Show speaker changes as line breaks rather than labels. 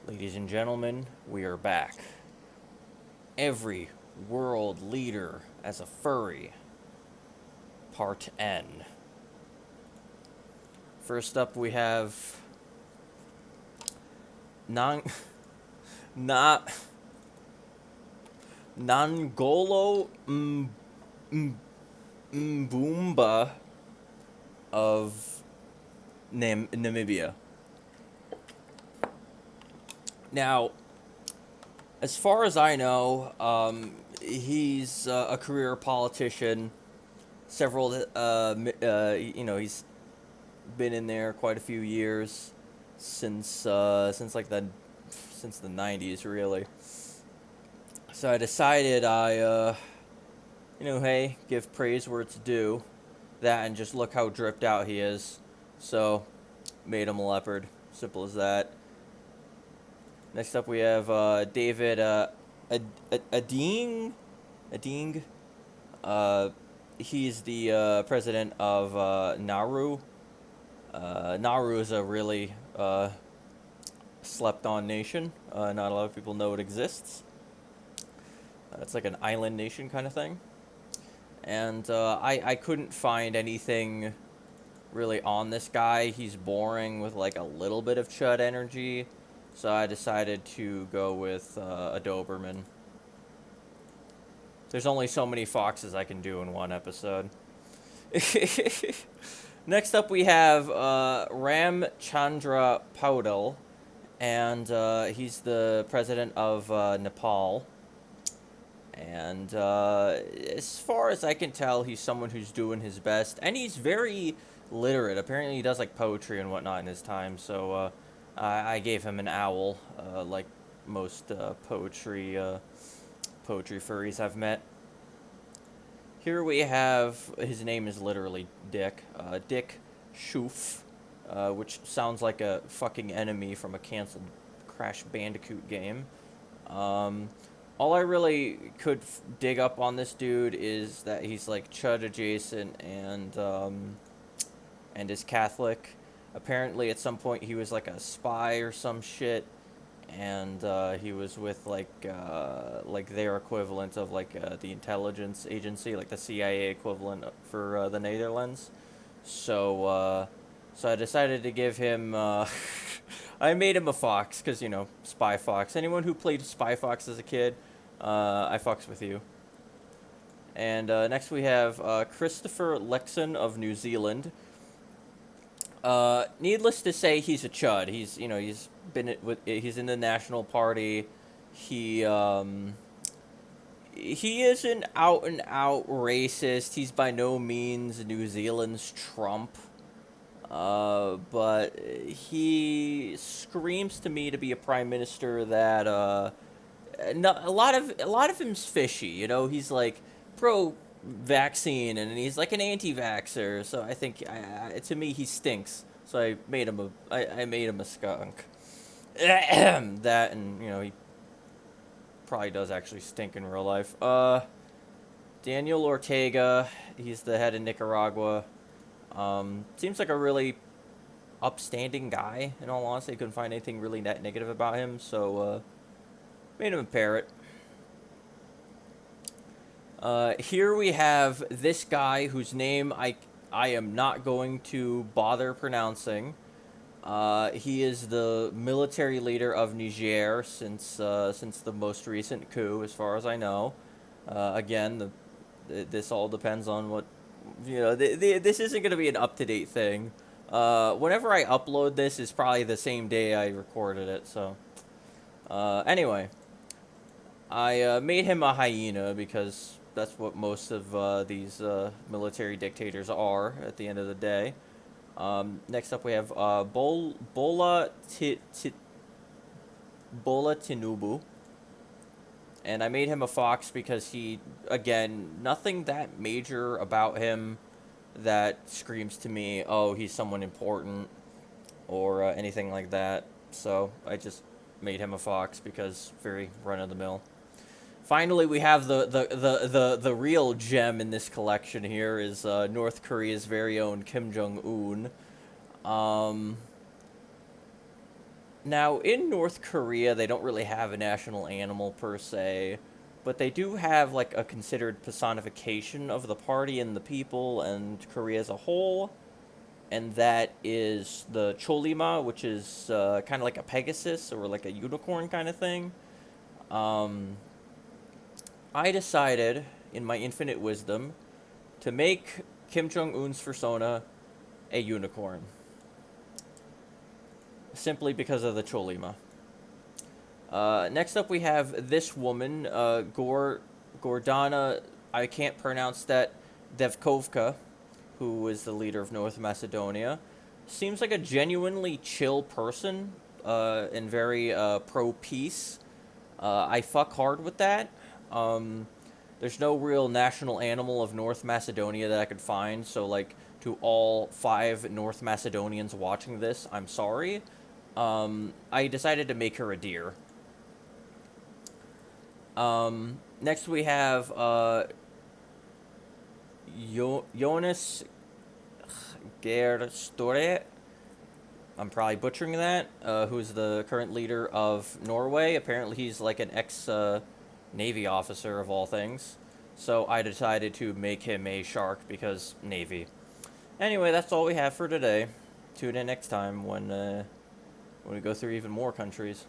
Ladies and gentlemen, we are back. Every world leader as a furry, part N. First up, we have non not Nangolo Mboomba of Namibia. Now, as far as I know, he's a career politician. Several, he's been in there quite a few years since the '90s, really. So I decided hey, give praise where it's due. That and just look how dripped out he is. So, made him a leopard. Simple as that. Next up, we have David Ading. Ading. Uh, he's the president of Nauru. Nauru is a really slept on nation. Not a lot of people know it exists. It's like an island nation kind of thing. And I couldn't find anything really on this guy. He's boring with like a little bit of chud energy. So I decided to go with a Doberman. There's only so many foxes I can do in one episode. Next up, we have Ram Chandra Paudel, and he's the president of Nepal. And as far as I can tell, he's someone who's doing his best, and he's very literate. Apparently, he does like poetry and whatnot in his time. So I gave him an owl, like most poetry furries I've met. Here we have, his name is literally Dick, Dick Schoof, which sounds like a fucking enemy from a canceled Crash Bandicoot game. All I really could dig up on this dude is that he's like chud adjacent and is Catholic. Apparently, at some point, he was like a spy or some shit, and he was with like their equivalent of like the intelligence agency, like the CIA equivalent for the Netherlands. So I decided to give him. I made him a fox because spy fox. Anyone who played spy fox as a kid, I fucks with you. And next we have Christopher Lexon of New Zealand. Needless to say, he's a chud. He's in the National Party. He is an out and out racist. He's by no means New Zealand's Trump. But he screams to me to be a prime minister that no, a lot of him's fishy. He's like pro vaccine and he's like an anti-vaxxer. So I think to me he stinks. So I made him a skunk. That and he probably does actually stink in real life. Daniel Ortega, he's the head of Nicaragua. Seems like a really upstanding guy. In all honesty, I couldn't find anything really that negative about him. So made him a parrot. Here we have this guy whose name I am not going to bother pronouncing. He is the military leader of Niger since the most recent coup, as far as I know. Again, this all depends on what this isn't going to be an up to date thing. Whenever I upload this is probably the same day I recorded it. So anyway, I made him a hyena because that's what most of these military dictators are at the end of the day. Next up, we have Bola Tinubu. And I made him a fox because again, nothing that major about him that screams to me, oh, he's someone important or anything like that. So I just made him a fox because very run-of-the-mill. Finally, we have the real gem in this collection here is North Korea's very own Kim Jong-un. Now, in North Korea, they don't really have a national animal per se, but they do have like a considered personification of the party and the people and Korea as a whole, and that is the Cholima, which is kind of like a Pegasus or like a unicorn kind of thing. Um, I decided, in my infinite wisdom, to make Kim Jong Un's persona a unicorn, simply because of the Cholima. Next up, we have this woman, Gordana. I can't pronounce that. Devkovka, who is the leader of North Macedonia, seems like a genuinely chill person, and very pro peace. I fuck hard with that. Um, there's no real national animal of North Macedonia that I could find, so like to all 5 North Macedonians watching this, I'm sorry. I decided to make her a deer. Next we have Jonas Gerstore. I'm probably butchering that. Who's the current leader of Norway? Apparently, he's like an ex Navy officer of all things. So I decided to make him a shark because Navy. Anyway, that's all we have for today. Tune in next time when we go through even more countries.